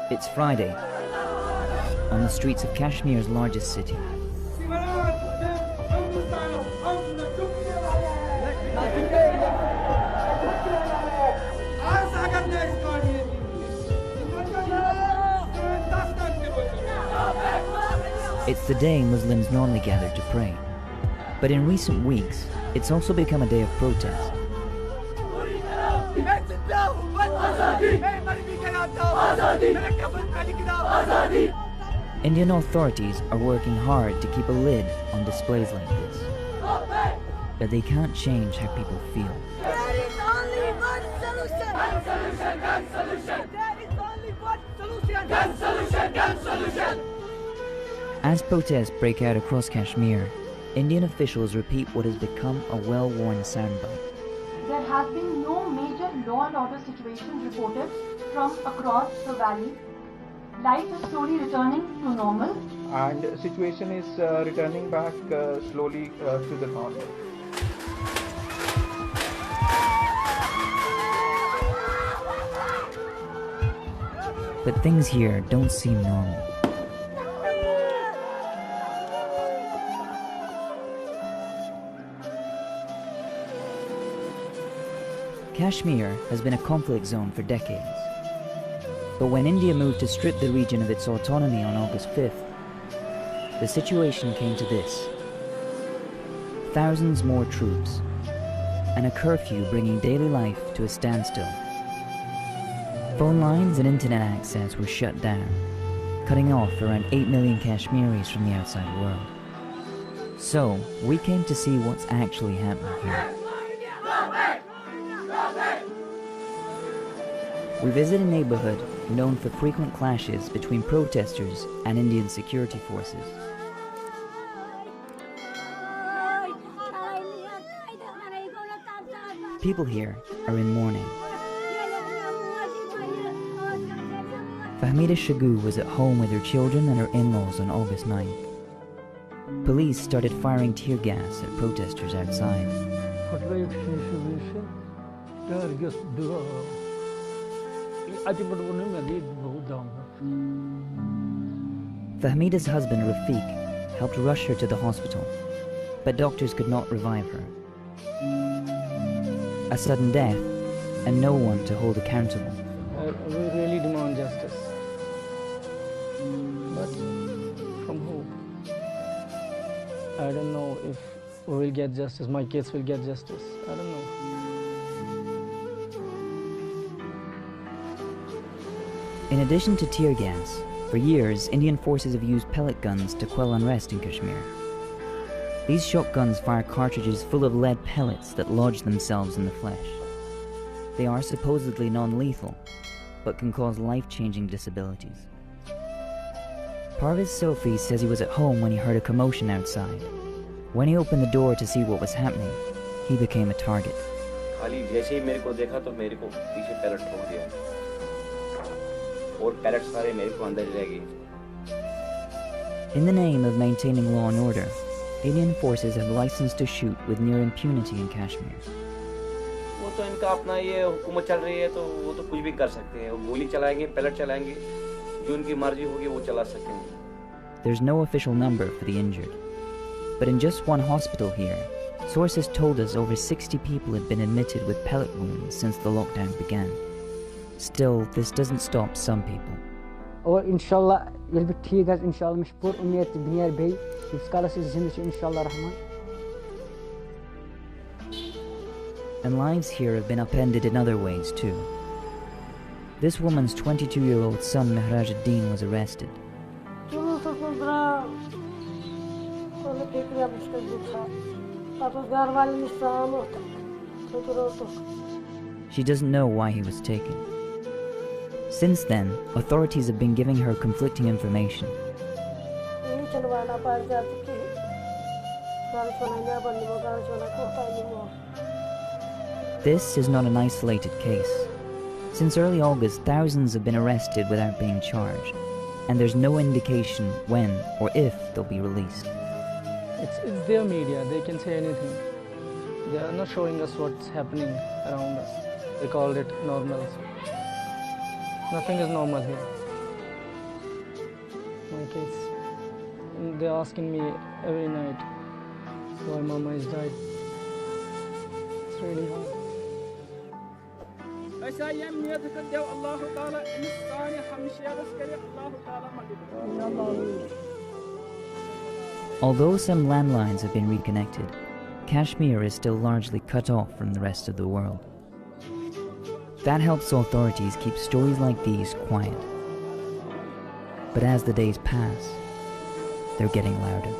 It's Friday, on the streets of Kashmir's largest city. It's the day Muslims normally gather to pray. But in recent weeks, it's also become a day of protest. Indian authorities are working hard to keep a lid on displays like this. But they can't change how people feel. There is only one solution. One solution, one solution. There is only one solution. One solution, one solution. As protests break out across Kashmir, Indian officials repeat what has become a well-worn soundbite. There has been no major law and order situation reported from across the valley. Life is slowly returning to normal. And the situation is returning back slowly to the normal. But things here don't seem normal. Kashmir has been a conflict zone for decades. But when India moved to strip the region of its autonomy on August 5th, the situation came to this. Thousands more troops, and a curfew bringing daily life to a standstill. Phone lines and internet access were shut down, cutting off around 8 million Kashmiris from the outside world. So, we came to see what's actually happening here. We visit a neighborhood known for frequent clashes between protesters and Indian security forces. People here are in mourning. Fahmida Shagu was at home with her children and her in-laws on August 9th. Police started firing tear gas at protesters outside. Fahmida's husband Rafiq helped rush her to the hospital, but doctors could not revive her. A sudden death, and no one to hold accountable. We really demand justice. But from who? I don't know if we will get justice, my kids will get justice. I don't know. In addition to tear gas, for years, Indian forces have used pellet guns to quell unrest in Kashmir. These shotguns fire cartridges full of lead pellets that lodge themselves in the flesh. They are supposedly non-lethal, but can cause life-changing disabilities. Parvez Sofi says he was at home when he heard a commotion outside. When he opened the door to see what was happening, he became a target. In the name of maintaining law and order, Indian forces have license to shoot with near impunity in Kashmir. There's no official number for the injured, but in just one hospital here, sources told us over 60 people had been admitted with pellet wounds since the lockdown began. Still, this doesn't stop some people. Or inshallah, you'll be ठीक inshallah مش بور أمنية بنيار بي يسكالس الزمش inshallah rahman. And lives here have been upended in other ways too. This woman's 22-year-old son Mehraj ad-Din was arrested. She doesn't know why he was taken. Since then, authorities have been giving her conflicting information. This is not an isolated case. Since early August, thousands have been arrested without being charged, and there's no indication when or if they'll be released. It's their media, they can say anything. They are not showing us what's happening around us. They called it normal. Nothing is normal here. my kids. And they're asking me every night why mama is died. It's really hard. Although some landlines have been reconnected, Kashmir is still largely cut off from the rest of the world. That helps authorities keep stories like these quiet. But as the days pass, they're getting louder.